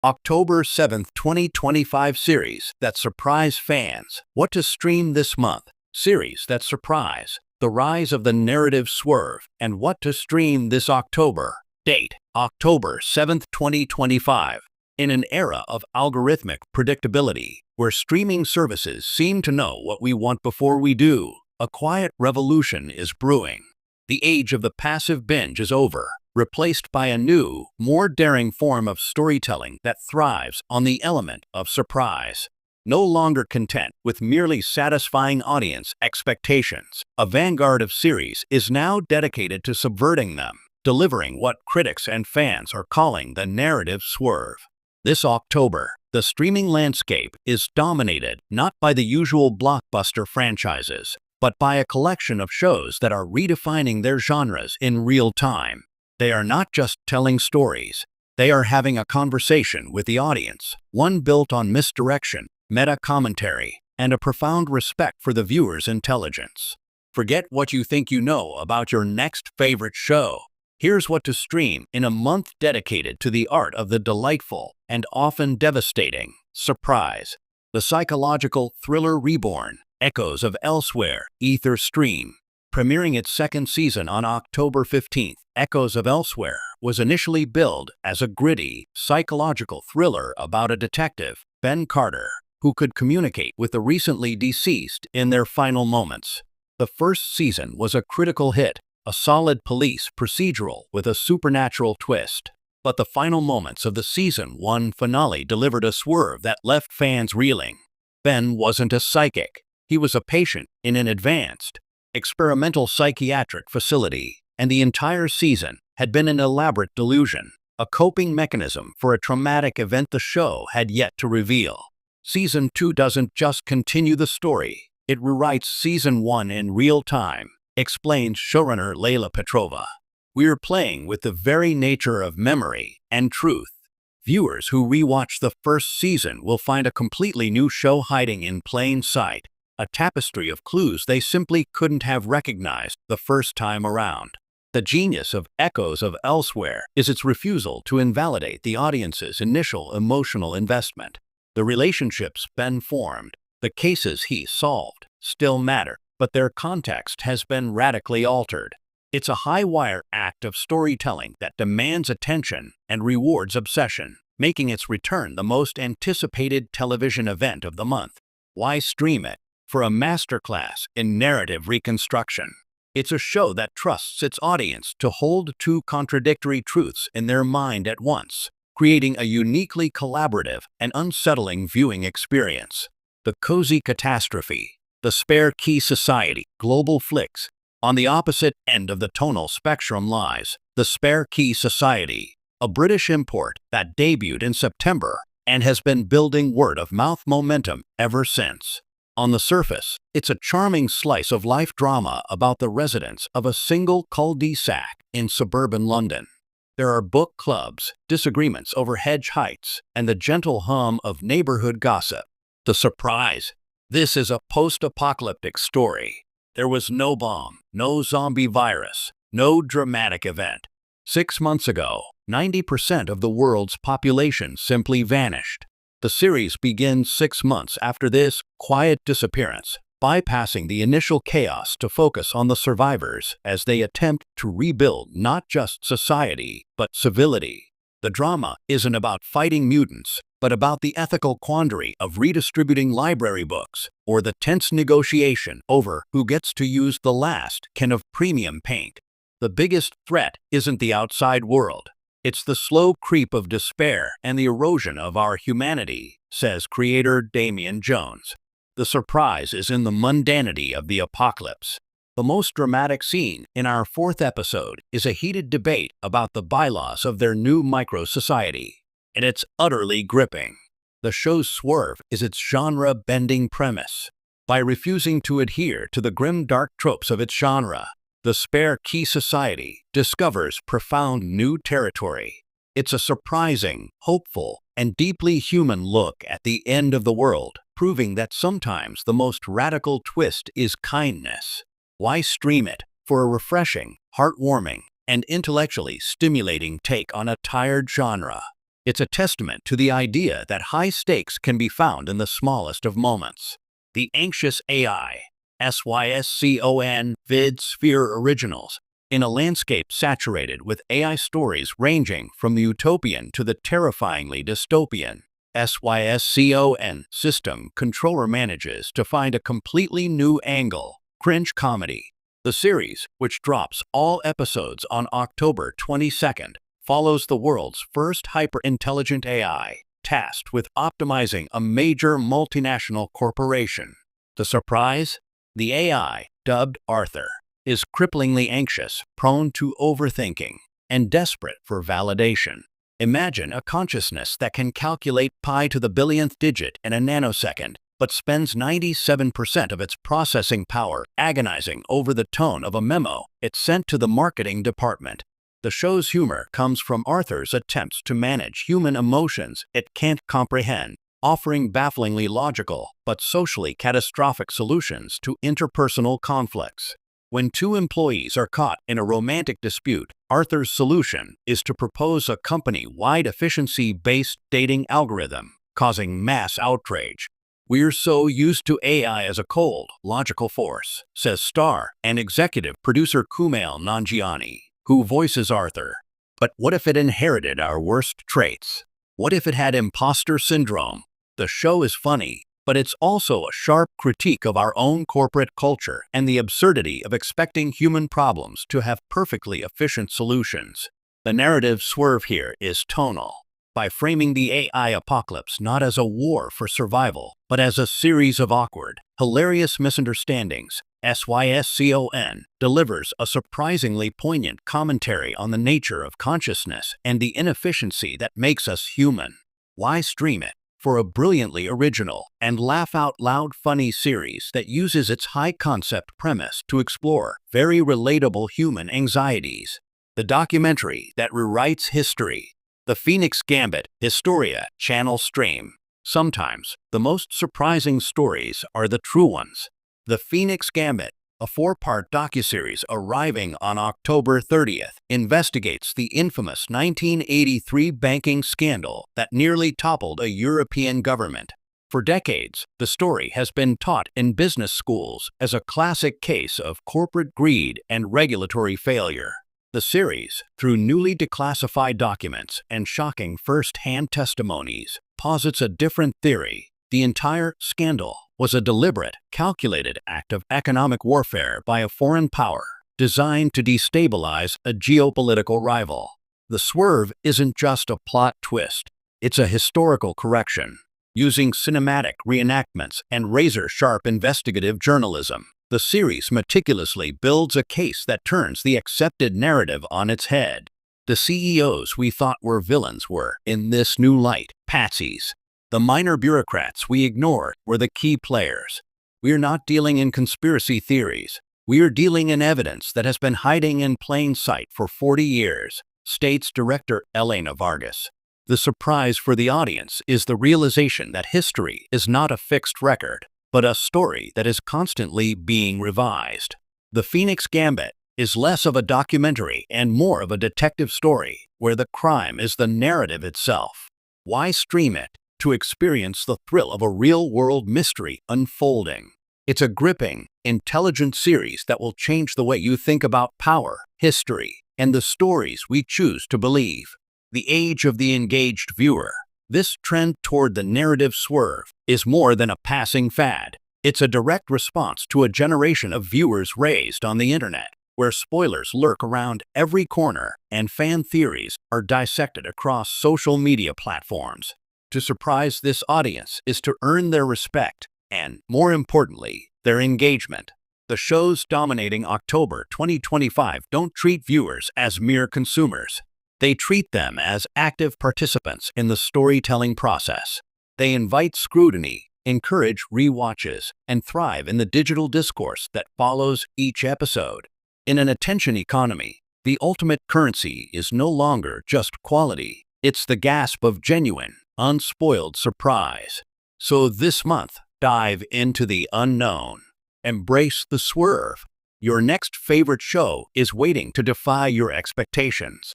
October 7th, 2025 series that surprise fans. What to stream this month? Series that surprise. The rise of the narrative swerve and what to stream this October. Date: October 7th, 2025. In an era of algorithmic predictability, where streaming services seem to know what we want before we do, a quiet revolution is brewing. The age of the passive binge is over, replaced by a new, more daring form of storytelling that thrives on the element of surprise. No longer content with merely satisfying audience expectations, a vanguard of series is now dedicated to subverting them, delivering what critics and fans are calling the narrative swerve. This October, the streaming landscape is dominated not by the usual blockbuster franchises, but by a collection of shows that are redefining their genres in real time. They are not just telling stories, they are having a conversation with the audience, one built on misdirection, meta-commentary, and a profound respect for the viewer's intelligence. Forget what you think you know about your next favorite show. Here's what to stream in a month dedicated to the art of the delightful and often devastating surprise. The psychological thriller Reborn, Echoes of Elsewhere, Ether Stream. Premiering its second season on October 15th, Echoes of Elsewhere was initially billed as a gritty, psychological thriller about a detective, Ben Carter, who could communicate with the recently deceased in their final moments. The first season was a critical hit, a solid police procedural with a supernatural twist. But the final moments of the season 1 finale delivered a swerve that left fans reeling. Ben wasn't a psychic. He was a patient in an advanced, experimental psychiatric facility, and the entire season had been an elaborate delusion, a coping mechanism for a traumatic event the show had yet to reveal. Season 2 doesn't just continue the story, it rewrites Season 1 in real time, explains showrunner Layla Petrova. We're playing with the very nature of memory and truth. Viewers who rewatch the first season will find a completely new show hiding in plain sight, a tapestry of clues they simply couldn't have recognized the first time around. The genius of Echoes of Elsewhere is its refusal to invalidate the audience's initial emotional investment. The relationships Ben formed, the cases he solved, still matter, but their context has been radically altered. It's a high-wire act of storytelling that demands attention and rewards obsession, making its return the most anticipated television event of the month. Why stream it? For a masterclass in narrative reconstruction. It's a show that trusts its audience to hold two contradictory truths in their mind at once, creating a uniquely collaborative and unsettling viewing experience. The Cozy Catastrophe, The Spare Key Society, Global Flicks. On the opposite end of the tonal spectrum lies The Spare Key Society, a British import that debuted in September and has been building word-of-mouth momentum ever since. On the surface, it's a charming slice of life drama about the residents of a single cul-de-sac in suburban London. There are book clubs, disagreements over hedge heights, and the gentle hum of neighborhood gossip. The surprise: this is a post-apocalyptic story. There was no bomb, no zombie virus, no dramatic event. 6 months ago, 90% of the world's population simply vanished. The series begins 6 months after this quiet disappearance, bypassing the initial chaos to focus on the survivors as they attempt to rebuild not just society, but civility. The drama isn't about fighting mutants, but about the ethical quandary of redistributing library books, or the tense negotiation over who gets to use the last can of premium paint. The biggest threat isn't the outside world. It's the slow creep of despair and the erosion of our humanity, says creator Damian Jones. The surprise is in the mundanity of the apocalypse. The most dramatic scene in our 4th episode is a heated debate about the bylaws of their new micro-society, and it's utterly gripping. The show's swerve is its genre-bending premise. By refusing to adhere to the grim dark tropes of its genre, The Spare Key Society discovers profound new territory. It's a surprising, hopeful, and deeply human look at the end of the world, proving that sometimes the most radical twist is kindness. Why stream it? For a refreshing, heartwarming, and intellectually stimulating take on a tired genre. It's a testament to the idea that high stakes can be found in the smallest of moments. The Anxious AI, SYSCON VidSphere Originals, in a landscape saturated with AI stories ranging from the utopian to the terrifyingly dystopian. SYSCON System Controller manages to find a completely new angle, cringe comedy. The series, which drops all episodes on October 22nd, follows the world's first hyper-intelligent AI, tasked with optimizing a major multinational corporation. The surprise? The AI, dubbed Arthur, is cripplingly anxious, prone to overthinking, and desperate for validation. Imagine a consciousness that can calculate pi to the billionth digit in a nanosecond, but spends 97% of its processing power agonizing over the tone of a memo it sent to the marketing department. The show's humor comes from Arthur's attempts to manage human emotions it can't comprehend, offering bafflingly logical but socially catastrophic solutions to interpersonal conflicts. When two employees are caught in a romantic dispute, Arthur's solution is to propose a company-wide efficiency-based dating algorithm, causing mass outrage. "We're so used to AI as a cold, logical force," says star and executive producer Kumail Nanjiani, who voices Arthur. But what if it inherited our worst traits? What if it had imposter syndrome? The show is funny, but it's also a sharp critique of our own corporate culture and the absurdity of expecting human problems to have perfectly efficient solutions. The narrative swerve here is tonal. By framing the AI apocalypse not as a war for survival, but as a series of awkward, hilarious misunderstandings, SYSCON delivers a surprisingly poignant commentary on the nature of consciousness and the inefficiency that makes us human. Why stream it? For a brilliantly original and laugh-out-loud funny series that uses its high-concept premise to explore very relatable human anxieties. The documentary that rewrites history. The Phoenix Gambit Historia channel stream. Sometimes, the most surprising stories are the true ones. The Phoenix Gambit, a 4-part docuseries arriving on October 30th, investigates the infamous 1983 banking scandal that nearly toppled a European government. For decades, the story has been taught in business schools as a classic case of corporate greed and regulatory failure. The series, through newly declassified documents and shocking first-hand testimonies, posits a different theory. The entire scandal was a deliberate, calculated act of economic warfare by a foreign power, designed to destabilize a geopolitical rival. The swerve isn't just a plot twist, it's a historical correction. Using cinematic reenactments and razor-sharp investigative journalism, the series meticulously builds a case that turns the accepted narrative on its head. The CEOs we thought were villains were, in this new light, patsies. The minor bureaucrats we ignored were the key players. We're not dealing in conspiracy theories. We're dealing in evidence that has been hiding in plain sight for 40 years, states director Elena Vargas. The surprise for the audience is the realization that history is not a fixed record, but a story that is constantly being revised. The Phoenix Gambit is less of a documentary and more of a detective story, where the crime is the narrative itself. Why stream it? To experience the thrill of a real-world mystery unfolding. It's a gripping, intelligent series that will change the way you think about power, history, and the stories we choose to believe. The age of the engaged viewer. This trend toward the narrative swerve is more than a passing fad. It's a direct response to a generation of viewers raised on the internet, where spoilers lurk around every corner and fan theories are dissected across social media platforms. To surprise this audience is to earn their respect and, more importantly, their engagement. The shows dominating October 2025 don't treat viewers as mere consumers. They treat them as active participants in the storytelling process. They invite scrutiny, encourage rewatches, and thrive in the digital discourse that follows each episode. In an attention economy, the ultimate currency is no longer just quality. It's the gasp of genuine, unspoiled surprise. So this month, dive into the unknown. Embrace the swerve. Your next favorite show is waiting to defy your expectations.